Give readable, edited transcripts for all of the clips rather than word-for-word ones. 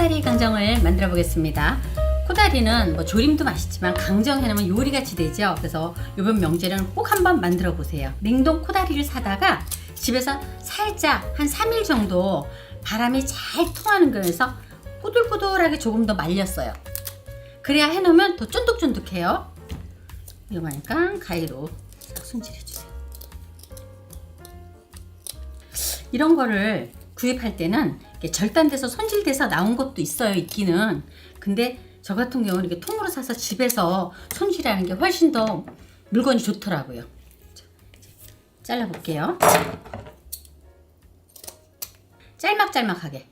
코다리 강정을 만들어 보겠습니다. 코다리는 뭐 조림도 맛있지만 강정해 놓으면 요리같이 되죠. 그래서 이번 명절에는 꼭 한번 만들어 보세요. 냉동 코다리를 사다가 집에서 살짝 한 3일 정도 바람이 잘 통하는 거에서 꼬들꼬들하게 조금 더 말렸어요. 그래야 해 놓으면 더 쫀득쫀득해요. 위험하니까 가위로 손질해 주세요. 이런 거를 구입할 때는 이렇게 절단돼서 손질돼서 나온 것도 있어요, 있기는. 근데 저 같은 경우는 이렇게 통으로 사서 집에서 손질하는 게 훨씬 더 물건이 좋더라고요. 잘라 볼게요. 짤막짤막하게.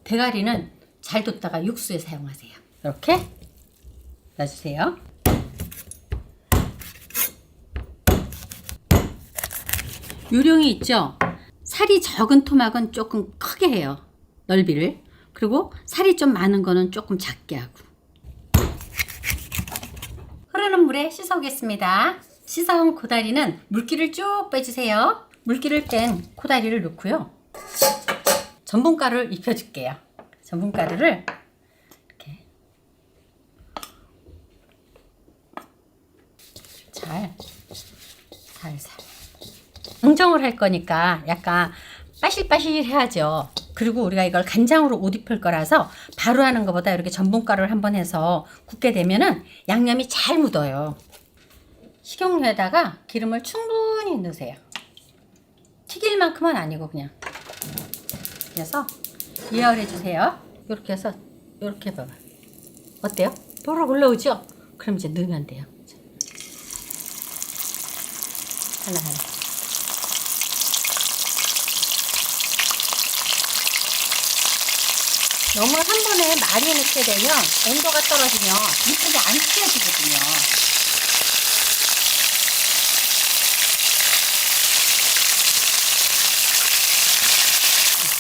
대가리는 잘 뒀다가 육수에 사용하세요. 이렇게 놔주세요. 요령이 있죠. 살이 적은 토막은 조금 크게 해요. 넓이를. 그리고 살이 좀 많은 거는 조금 작게 하고. 흐르는 물에 씻어 오겠습니다. 씻어온 코다리는 물기를 쭉 빼주세요. 물기를 뺀 코다리를 넣고요. 전분가루를 입혀줄게요. 전분가루를 이렇게 살살 강정을 할 거니까 약간 빠실빠실 해야죠. 그리고 우리가 이걸 간장으로 옷 입힐 거라서 바로 하는 것보다 이렇게 전분가루를 한번 해서 굽게 되면은 양념이 잘 묻어요. 식용유에다가 기름을 충분히 넣으세요. 튀길 만큼은 아니고 그냥. 그래서 예열해 주세요. 이렇게 해서 이렇게 해봐봐. 어때요? 보락 올라오죠? 그럼 이제 넣으면 돼요. 하나하나. 너무 한 번에 많이 넣게 되면 온도가 떨어지면 이쁘게 안 튀어지거든요.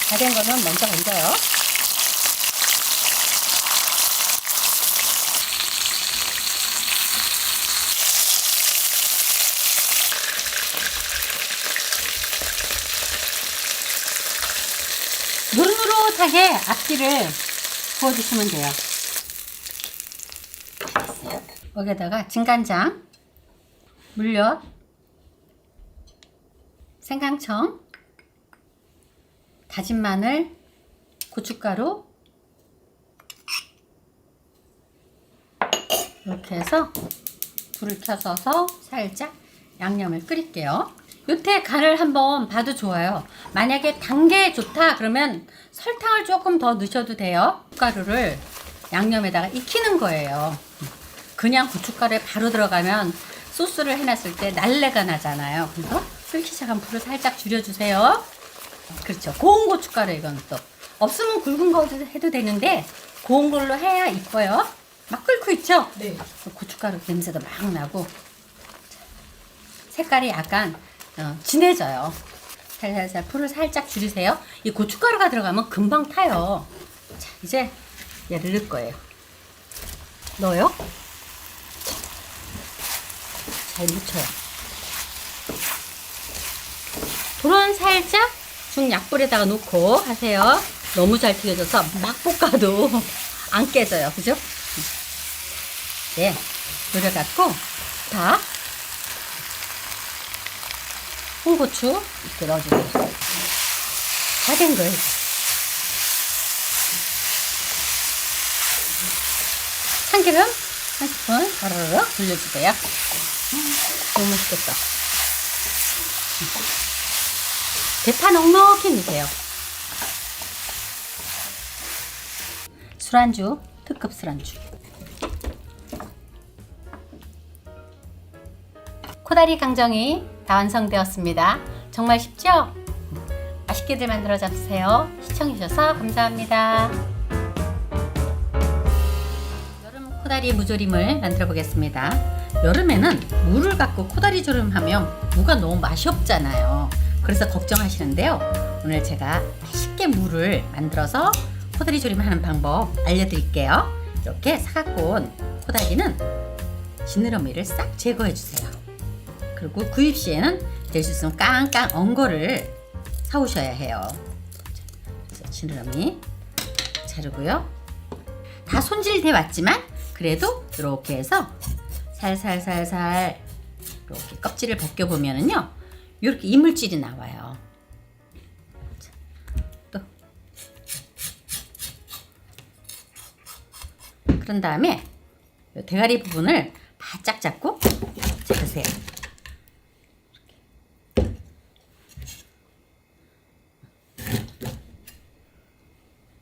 다 된 거는 먼저 건져요. 노릇노릇하게 앞뒤를 구워주시면 돼요. 여기다가 진간장, 물엿, 생강청, 다진 마늘, 고춧가루 이렇게 해서 불을 켜서서 살짝 양념을 끓일게요. 요때 간을 한번 봐도 좋아요. 만약에 단 게 좋다 그러면 설탕을 조금 더 넣으셔도 돼요. 고춧가루를 양념에다가 익히는 거예요. 그냥 고춧가루에 바로 들어가면 소스를 해놨을 때 날래가 나잖아요. 그래서 끓기 시작한 불을 살짝 줄여주세요. 그렇죠. 고운 고춧가루 이건 또 없으면 굵은 거 해도 되는데 고운 걸로 해야 이뻐요. 막 끓고 있죠? 네. 고춧가루 냄새도 막 나고 색깔이 약간 진해져요. 살살살 불을 살짝 줄이세요. 이 고춧가루가 들어가면 금방 타요. 자, 이제 얘를 넣을 거예요. 넣어요. 잘 묻혀요. 불은 살짝 중약불에다가 놓고 하세요. 너무 잘 튀겨져서 막 볶아도 안 깨져요. 그죠? 네. 노려갖고 다 홍고추 이렇게 넣어주세요. 다 된 거예요. 참기름 한 스푼 바르르 돌려주세요. 너무 맛있겠다. 대파 넉넉히 넣으세요. 술안주, 특급 술안주. 코다리 강정이 다 완성되었습니다. 정말 쉽죠? 맛있게들 만들어 잡으세요. 시청해주셔서 감사합니다. 여름 코다리 무조림을 만들어 보겠습니다. 여름에는 무를 갖고 코다리 조림하면 무가 너무 맛이 없잖아요. 그래서 걱정하시는데요. 오늘 제가 쉽게 무를 만들어서 코다리 조림하는 방법 알려드릴게요. 이렇게 사갖고 온 코다리는 지느러미를 싹 제거해 주세요. 그리고 구입 시에는 될 수 있으면 깡깡 언 거를 사오셔야 해요. 그래서 지느러미 자르고요. 다 손질돼 왔지만 그래도 이렇게 해서 살살살살 이렇게 껍질을 벗겨보면은요, 이렇게 이물질이 나와요. 또 그런 다음에 이 대가리 부분을 바짝 잡고 자르세요.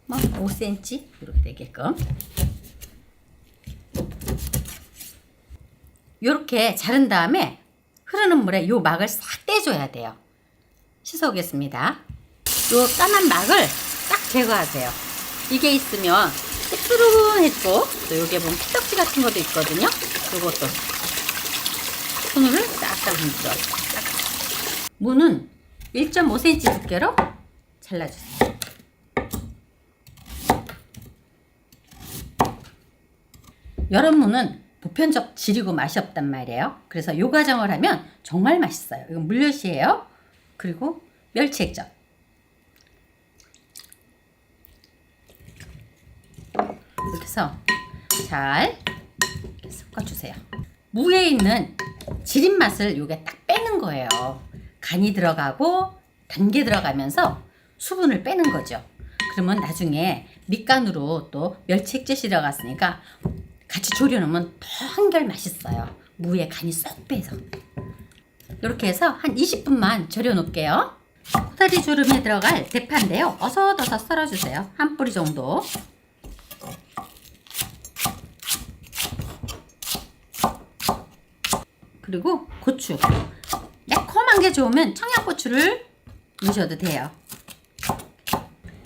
뭐 5cm 이렇게 되게끔 이렇게 자른 다음에 흐르는 물에 요 막을 싹 떼줘야 돼요. 씻어오겠습니다. 요 까만 막을 싹 제거하세요. 이게 있으면 푸르른해지고, 또 여기에 보면 피떡지 같은 것도 있거든요. 요것도 손으로 싹싹 흔들어요. 무는 1.5cm 두께로 잘라주세요. 여름 무는 보편적 질이고 맛이 없단 말이에요. 그래서 이 과정을 하면 정말 맛있어요. 이건 물엿이에요. 그리고 멸치 액젓. 이렇게 해서 잘 섞어주세요. 무에 있는 지린 맛을 요게 딱 빼는 거예요. 간이 들어가고 단게 들어가면서 수분을 빼는 거죠. 그러면 나중에 밑간으로 또 멸치 액젓이 들어갔으니까 같이 졸여놓으면 더 한결 맛있어요. 무에 간이 쏙 빼서. 이렇게 해서 한 20분만 졸여 놓을게요. 코다리 조림에 들어갈 대파인데요, 어서어서 썰어주세요. 한 뿌리 정도. 그리고 고추, 매콤한 게 좋으면 청양고추를 넣으셔도 돼요.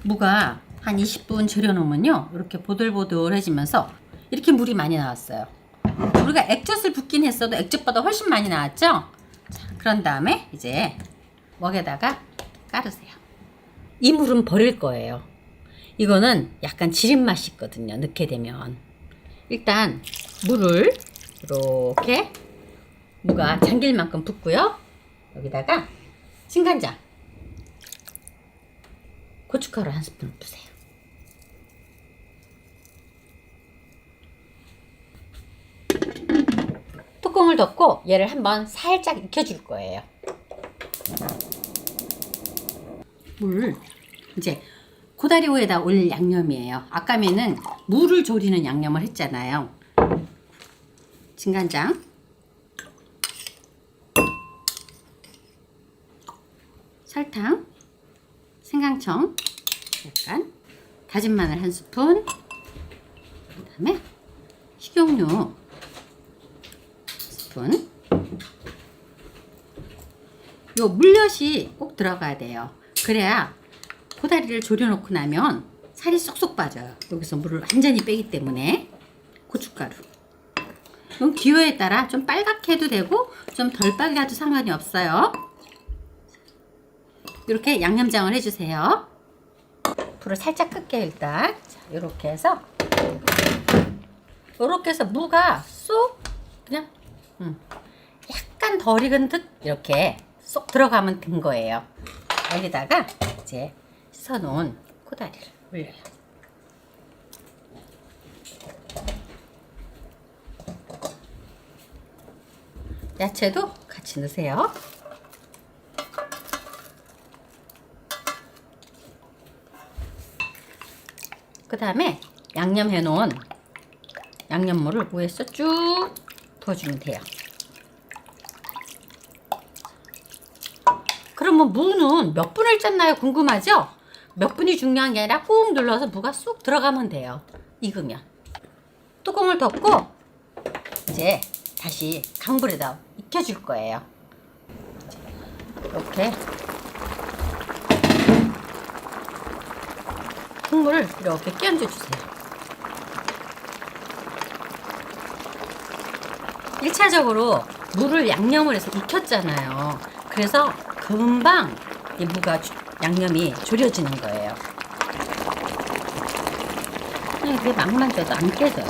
무가 한 20분 졸여 놓으면요, 이렇게 보들보들해지면서 이렇게 물이 많이 나왔어요. 우리가 액젓을 붓긴 했어도 액젓보다 훨씬 많이 나왔죠? 자, 그런 다음에 이제 먹에다가 깔으세요. 이 물은 버릴 거예요. 이거는 약간 지린 맛이 있거든요, 넣게 되면. 일단 물을 이렇게 무가 잠길 만큼 붓고요. 여기다가 진간장, 고춧가루 한 스푼 푸세요. 뚜껑을 덮고 얘를 한번 살짝 익혀줄 거예요. 물, 이제 코다리오에다 올릴 양념이에요. 아까면은 무를 졸이는 양념을 했잖아요. 진간장, 설탕, 생강청 약간, 다진 마늘 한 스푼, 그 다음에 식용유 한 스푼. 요 물엿이 꼭 들어가야 돼요. 그래야 코다리를 졸여놓고 나면 살이 쏙쏙 빠져요. 여기서 물을 완전히 빼기 때문에. 고춧가루. 이건 기호에 따라 좀 빨갛게 해도 되고 좀 덜 빨게 해도 상관이 없어요. 이렇게 양념장을 해주세요. 불을 살짝 끌게요. 일단 자, 이렇게 해서 무가 쏙 그냥 약간 덜 익은 듯 이렇게 쏙 들어가면 된 거예요. 여기다가 이제 씻어놓은 코다리를 올려요. 야채도 같이 넣으세요. 그 다음에 양념해 놓은 양념물을 위에서 쭉 부어주면 돼요. 그러면 무는 몇 분을 쪘나요? 궁금하죠? 몇 분이 중요한 게 아니라 꾹 눌러서 무가 쏙 들어가면 돼요. 익으면. 뚜껑을 덮고 이제 다시 강불에다 익혀줄 거예요. 이렇게 국물을 이렇게 끼얹어 주세요. 1차적으로 무를 양념을 해서 익혔잖아요. 그래서 금방 이 무가 양념이 졸여지는 거예요. 설탕이 그게 막 만져도 안 깨져요.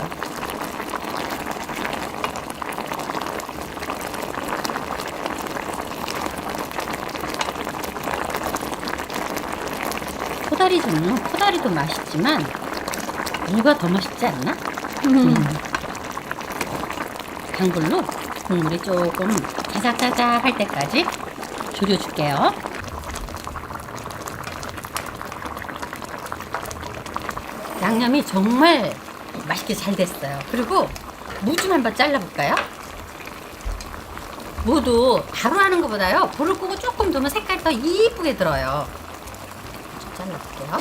코다리전은 코다리도 맛있지만 무가 더 맛있지 않나? 강불로 국물이 조금 자작자작 할 때까지 졸여줄게요. 양념이 정말 맛있게 잘 됐어요. 그리고 무 좀 한번 잘라볼까요? 무도 바로 하는 것보다요, 불을 끄고 조금 두면 색깔이 더 이쁘게 들어요. 좀 잘라볼게요.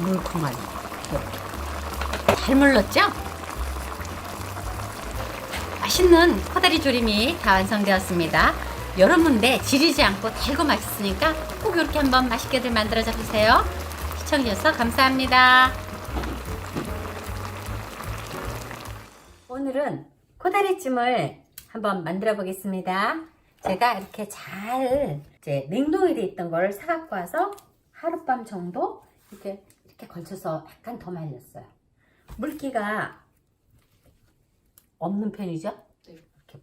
물컹하니 이렇게 잘 물렀죠? 맛있는 코다리 조림이 다 완성되었습니다. 여러분들 지리지 않고 달고 맛있으니까 꼭 이렇게 한번 맛있게들 만들어서 드세요. 시청해주셔서 감사합니다. 오늘은 코다리찜을 한번 만들어 보겠습니다. 제가 이렇게 잘 이제 냉동이 돼 있던 걸 사갖고 와서 하룻밤 정도 이렇게 걸쳐서 약간 더 말렸어요. 물기가 없는 편이죠? 네. 이렇게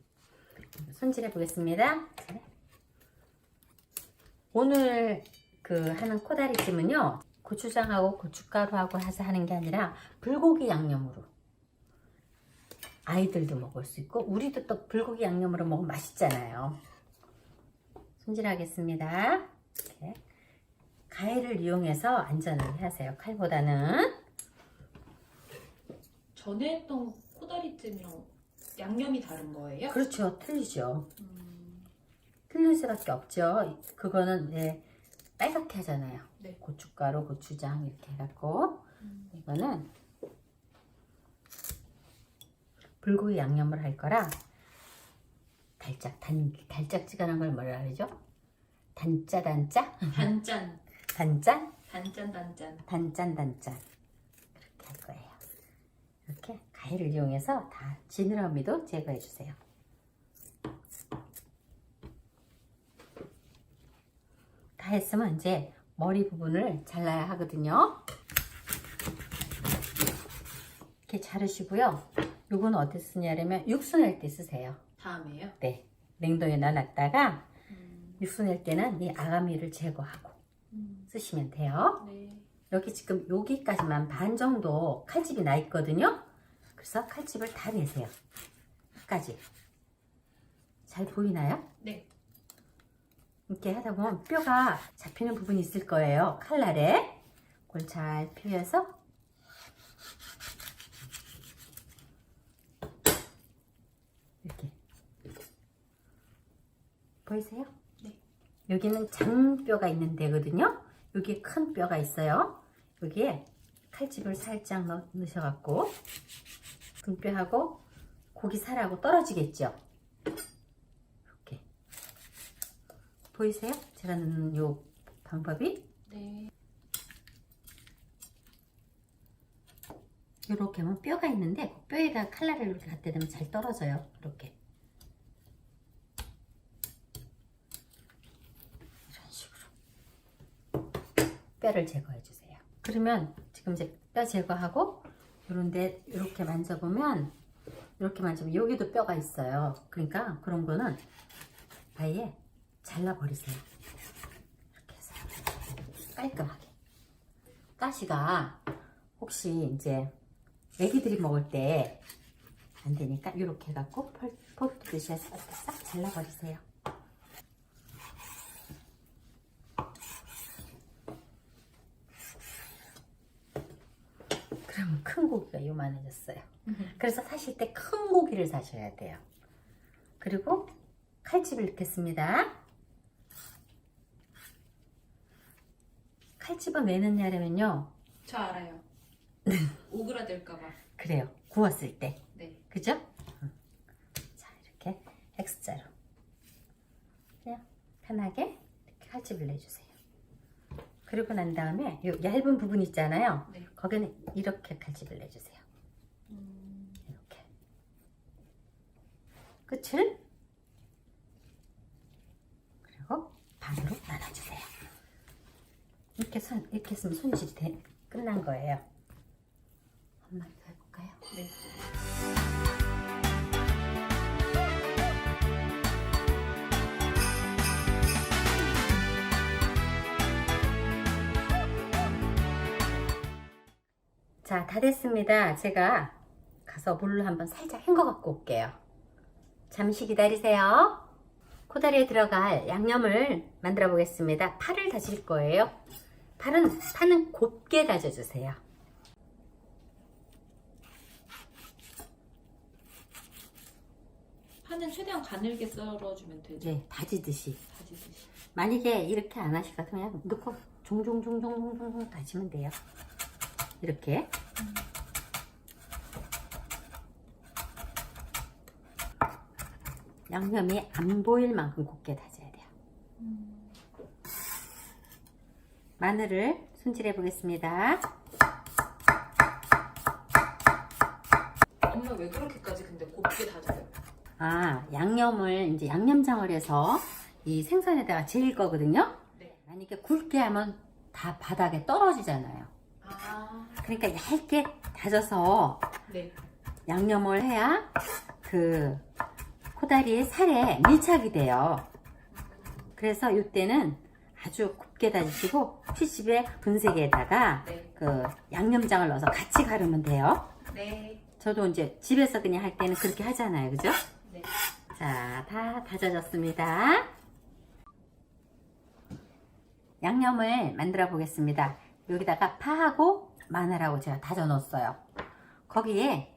손질해 보겠습니다. 오늘 하는 코다리찜은요, 고추장하고 고춧가루하고 해서 하는 게 아니라 불고기 양념으로 아이들도 먹을 수 있고 우리도 또 불고기 양념으로 먹으면 맛있잖아요. 손질하겠습니다. 이렇게 가위를 이용해서 안전하게 하세요. 칼보다는. 전에 했던 코다리찜이랑 양념이 다른 거예요? 그렇죠. 틀리죠. 틀릴 수밖에 없죠. 그거는 이제 빨갛게 하잖아요. 네. 고춧가루, 고추장 이렇게 해갖고 이거는 불고기 양념을 할 거라 달짝지근한 걸 뭐라 그러죠? 단짜 단짠 단짠 그렇게 할 거예요. 이렇게 가위를 이용해서 다 지느러미도 제거해 주세요. 다 했으면 이제 머리 부분을 잘라야 하거든요. 이렇게 자르시고요. 요건 어디 쓰냐면 육수 낼 때 쓰세요. 다음에요? 네. 냉동에 넣어놨다가 육수 낼 때는 이 아가미를 제거하고 쓰시면 돼요. 네. 여기 지금 여기까지만 반 정도 칼집이 나 있거든요. 그래서 칼집을 다 내세요. 끝까지. 잘 보이나요? 네. 이렇게 하다 보면 뼈가 잡히는 부분이 있을 거예요. 칼날에. 그걸 잘 펴서 이렇게. 보이세요? 네. 여기는 장뼈가 있는 데거든요. 여기에 큰 뼈가 있어요. 여기에 칼집을 살짝 넣으셔갖고 등뼈하고 고기 살하고 떨어지겠죠. 이렇게 보이세요? 제가 넣는 요 방법이. 네. 이렇게 하면 뼈가 있는데 그 뼈에다 칼날을 이렇게 갖다 대면 잘 떨어져요. 이렇게 이런 식으로 뼈를 제거해 주세요. 그러면 지금 이제 뼈 제거하고 요런데 이렇게 만져보면 여기도 뼈가 있어요. 그러니까 그런 거는 아예 잘라버리세요. 이렇게 해서 깔끔하게. 가시가 혹시 이제 애기들이 먹을 때 안 되니까 이렇게 해갖고 폴 듯이 해서 이렇게 싹 잘라버리세요. 그러면 큰 고기가 요만해졌어요. 그래서 사실 때 큰 고기를 사셔야 돼요. 그리고 칼집을 넣겠습니다. 칼집은 왜 넣냐면요. 저 알아요. 오그라들까봐. 그래요. 구웠을 때. 네. 그죠? 자, 이렇게 X자로 그냥 편하게 이렇게 칼집을 내주세요. 그리고 난 다음에 이 얇은 부분 있잖아요. 네. 거기는 이렇게 칼집을 내주세요. 이렇게 끝을 그리고 반으로 나눠주세요. 이렇게 했으면 손질이 끝난 거예요. 한 마리 더 해볼까요? 네. 자, 다 됐습니다. 제가 가서 물을 한번 살짝 헹궈 갖고 올게요. 잠시 기다리세요. 코다리에 들어갈 양념을 만들어 보겠습니다. 파를 다질 거예요. 파는 곱게 다져주세요. 파는 최대한 가늘게 썰어주면 되죠. 네, 다지듯이. 다지듯이. 만약에 이렇게 안 하시거나 그냥 넣고 종종종종종종 다지면 돼요. 이렇게. 양념이 안 보일 만큼 곱게 다져야 돼요. 마늘을 손질해 보겠습니다. 엄마 왜 그렇게까지 근데 곱게 다져요? 아, 양념을 이제 양념장을 해서 이 생선에다가 재일 거거든요. 네. 만약에 굵게 하면 다 바닥에 떨어지잖아요. 아, 그러니까 얇게 다져서 네. 양념을 해야 그 코다리의 살에 밀착이 돼요. 그래서 이때는 아주 곱게 다지시고 시집에 분쇄기에다가 네. 그 양념장을 넣어서 같이 가르면 돼요. 네. 저도 이제 집에서 그냥 할 때는 그렇게 하잖아요. 그죠? 네. 자, 다 다져졌습니다. 양념을 만들어 보겠습니다. 여기다가 파하고 마늘하고 제가 다져 넣었어요. 거기에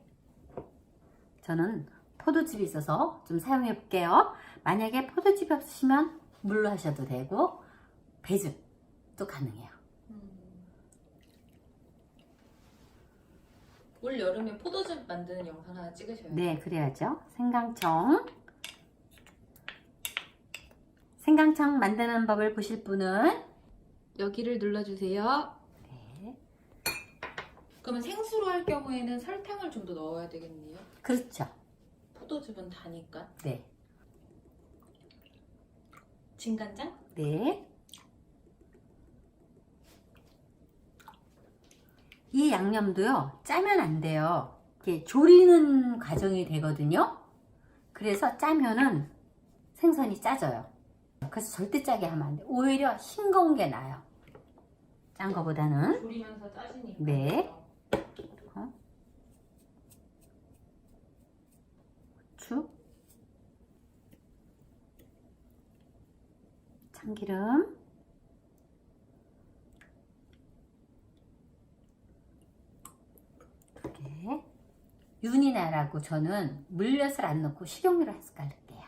저는 포도즙이 있어서 좀 사용해 볼게요. 만약에 포도즙이 없으시면 물로 하셔도 되고 배즙도 가능해요. 올 여름에 포도즙 만드는 영상 하나 찍으셔요. 네, 그래야죠. 생강청 만드는 법을 보실 분은 여기를 눌러주세요. 네, 그러면 생수로 할 경우에는 설탕을 좀 더 넣어야 되겠네요. 그렇죠. 포도즙은 다니까. 네, 진간장? 네. 이 양념도요, 짜면 안 돼요. 이렇게 졸이는 과정이 되거든요. 그래서 짜면은 생선이 짜져요. 그래서 절대 짜게 하면 안 돼요. 오히려 싱거운 게 나아요. 짠 거보다는. 졸이면서 짜지니까. 네. 고추, 참기름, 두 개. 윤이 나라고 저는 물엿을 안 넣고 식용유를 한 숟갈 넣을게요.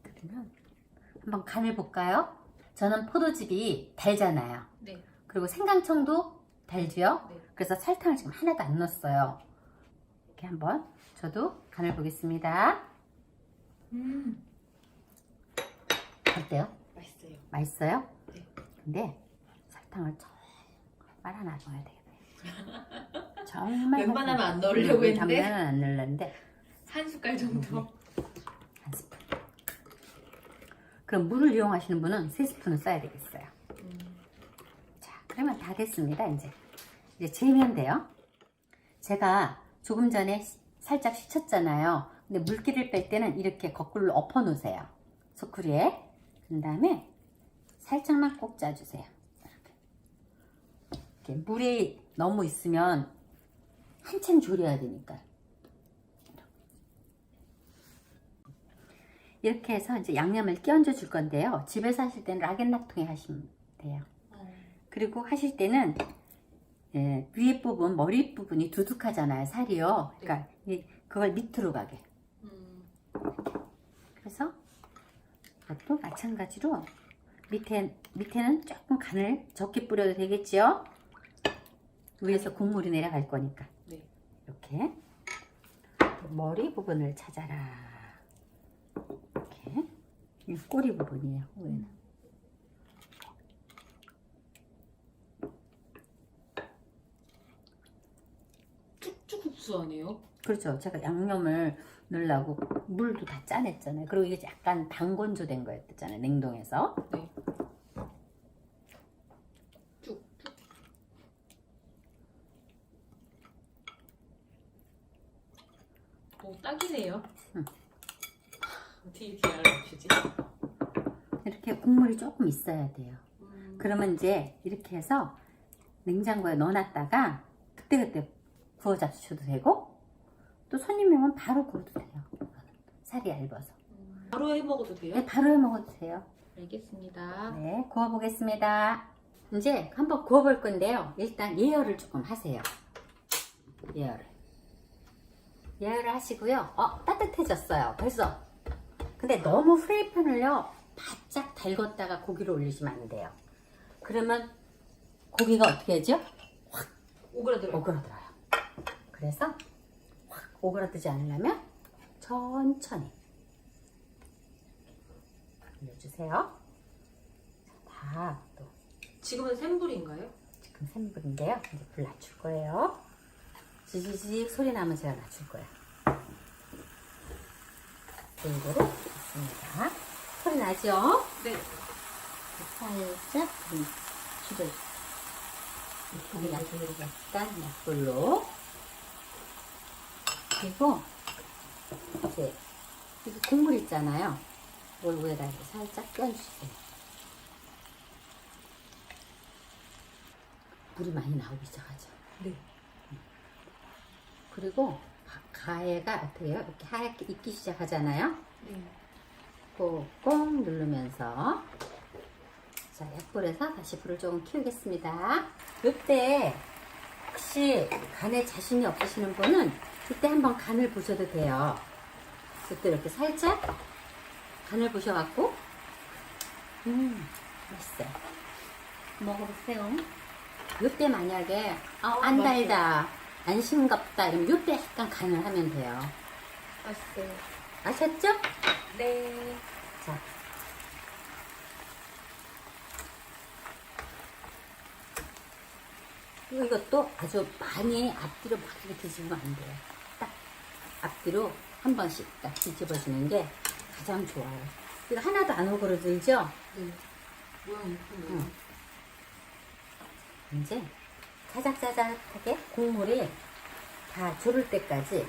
그러면 한번 간을 볼까요? 저는 포도즙이 달잖아요. 네. 그리고 생강청도 달지요? 네. 그래서 설탕을 지금 하나도 안 넣었어요. 이렇게 한번 저도 간을 보겠습니다. 어때요? 맛있어요. 맛있어요? 네. 근데 설탕을 정말 하나 넣어야 되겠네요. 정말 웬만하면 안 넣으려고 했는데. 당면은 안 넣을는데 한 숟갈 정도. 한 스푼. 그럼 물을 이용하시는 분은 3스푼을 써야 되겠어요. 자, 그러면 다 됐습니다. 이제 재면 돼요. 제가 조금 전에 살짝 식혔잖아요. 근데 물기를 뺄 때는 이렇게 거꾸로 엎어 놓으세요. 소쿠리에. 그 다음에 살짝만 꼭 짜주세요. 이렇게 물이 너무 있으면 한참 졸여야 되니까. 이렇게 해서 이제 양념을 끼얹어 줄 건데요. 집에서 하실 때는 락앤락통에 하시면 돼요. 그리고 하실 때는 위에 부분, 머리 부분이 두둑하잖아요, 살이요. 그러니까 그걸 밑으로 가게. 그래서 이것도 마찬가지로 밑에는 조금 간을 적게 뿌려도 되겠지요. 위에서 국물이 내려갈 거니까. 네. 이렇게 머리 부분을 찾아라. 이렇게 이 꼬리 부분이에요. 위에는. 쭉쭉 흡수하네요. 그렇죠. 제가 양념을 넣으려고 물도 다 짜냈잖아요. 그리고 이게 약간 방건조된 거였잖아요. 냉동에서. 네. 쭉쭉. 크네요. 응. 어떻게 이렇게 알아주지? 이렇게 국물이 조금 있어야 돼요. 음. 그러면 이제 이렇게 해서 냉장고에 넣어놨다가 그때그때 구워 잡수셔도 되고, 또 손님이 오면 바로 구워도 돼요. 살이 얇아서. 바로 해 먹어도 돼요? 네, 바로 해 먹어도 돼요. 알겠습니다. 네, 구워보겠습니다. 이제 한번 구워볼 건데요. 일단 예열을 조금 하세요. 예열을 하시고요. 따뜻해졌어요. 벌써. 근데 너무 프라이팬을요, 바짝 달궜다가 고기를 올리시면 안 돼요. 그러면 고기가 어떻게 하죠? 오그라들어요. 오그라들어요. 그래서 확 오그라들지 않으려면 천천히 올려주세요. 다 또 지금은 센 불인가요? 지금 센 불인데요. 이제 불 낮출 거예요. 지지직 소리 나면 제가 낮출 거예요. 불고루 있습니다. 소리 나죠? 네. 살짝 불을 고기 약불로 약간 약불로. 그리고 이제 여기 국물 있잖아요. 물 위에다 이렇게 살짝 껴주세요. 물이 많이 나오기 시작하죠. 네. 그리고 가해가 어떻게 해요? 이렇게 하얗게 익기 시작하잖아요. 네. 꾹꾹 누르면서, 자, 약불에서 다시 불을 조금 키우겠습니다. 이때 혹시 간에 자신이 없으시는 분은 이때 한번 간을 보셔도 돼요. 이때 이렇게 살짝 간을 보셔갖고, 맛있어요. 먹어보세요. 이때 만약에 안 달다, 안 싱겁다 이러면 이때 약간 간을 하면 돼요. 맛있어요. 아셨죠? 네. 자, 그리고 이것도 아주 많이 앞뒤로 막 이렇게 뒤집으면 안 돼요. 딱 앞뒤로 한 번씩 딱 뒤집어주는 게 가장 좋아요. 이거 하나도 안 오그러들죠? 네. 모양 예쁘네요. 응. 이제 짜작짜작하게 국물이 다 졸을 때까지.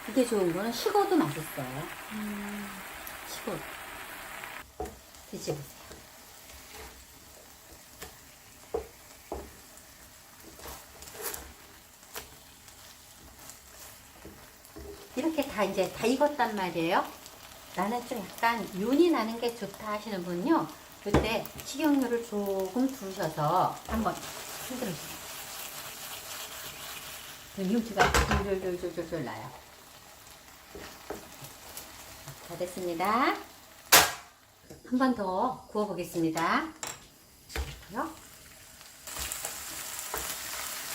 이게 좋은 거는 식어도 맛있어요. 식어도. 뒤집으세요. 이렇게 다 이제 다 익었단 말이에요. 나는 좀 약간 윤이 나는 게 좋다 하시는 분요, 그때 식용유를 조금 두셔서 한번 흔들어 주세요. 그럼 윤기가 졸졸졸졸 나요. 다 됐습니다. 한 번 더 구워 보겠습니다. 이렇게요.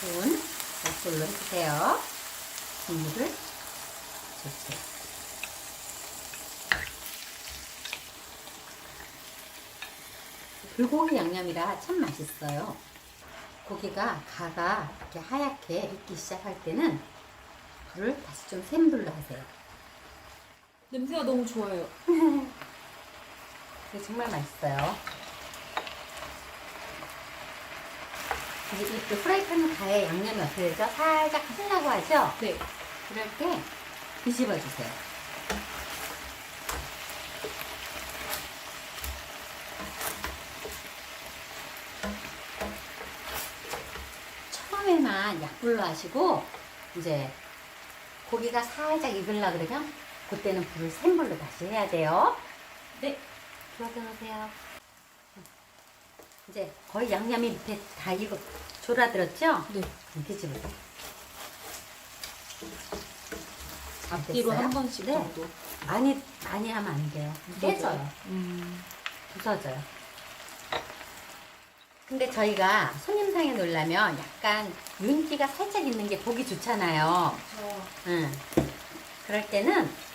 좋은 약불로 해주세요. 국물을 주세요. 불고기 양념이라 참 맛있어요. 고기가 가가 이렇게 하얗게 익기 시작할 때는 불을 다시 좀 센 불로 하세요. 냄새가 너무 좋아요. 이게 정말 맛있어요. 이제 이 프라이팬 가에 양념이 어떻게 되죠? 살짝 흘라고 하죠? 네. 그럴 때 뒤집어 주세요. 처음에만 약불로 하시고, 이제 고기가 살짝 익으려 그러면 그때는 불을 센 불로 다시 해야 돼요. 네. 들어서 놓으세요. 이제 거의 양념이 밑에 다 익어 졸아들었죠? 네. 뒤집으세요. 앞뒤로 됐어요? 한 번씩 네. 정도. 많이 하면 안 돼요. 깨져요. 음. 부서져요. 근데 저희가 손님상에 놓으려면 약간 윤기가 살짝 있는 게 보기 좋잖아요. 저 응. 그럴 때는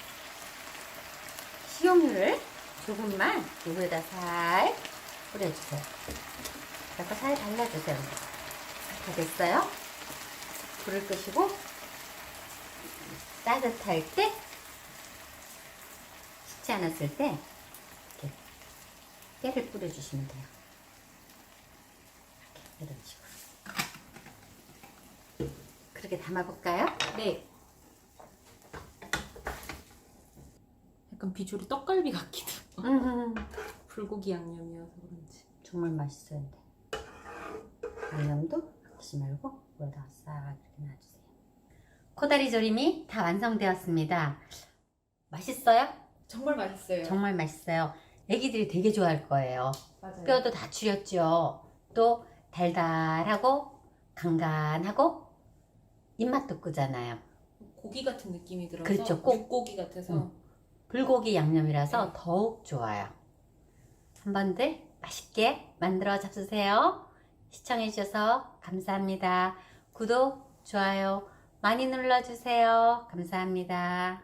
식용유를 조금만 요거에다 살 뿌려주세요. 그래서 살 발라주세요. 다 됐어요? 불을 끄시고 따뜻할 때, 식지 않았을 때 이렇게 깨를 뿌려주시면 돼요. 이렇게, 이런 식으로. 그렇게 담아볼까요? 네. 약간 비주얼이 떡갈비 같기도. 음, 불고기 양념이어서 그런지. 정말 맛있어요. 양념도 아끼지 말고 위에다가 싹 이렇게 놔주세요. 코다리 조림이 다 완성되었습니다. 맛있어요? 정말 맛있어요. 정말 맛있어요. 애기들이 되게 좋아할 거예요. 맞아요. 뼈도 다 추렸죠. 또 달달하고 간간하고 입맛도 끄잖아요. 고기 같은 느낌이 들어서 그렇죠. 꼭. 육고기 같아서 응. 불고기 양념이라서 네. 더욱 좋아요. 한번들 맛있게 만들어 잡수세요. 시청해주셔서 감사합니다. 구독, 좋아요 많이 눌러주세요. 감사합니다.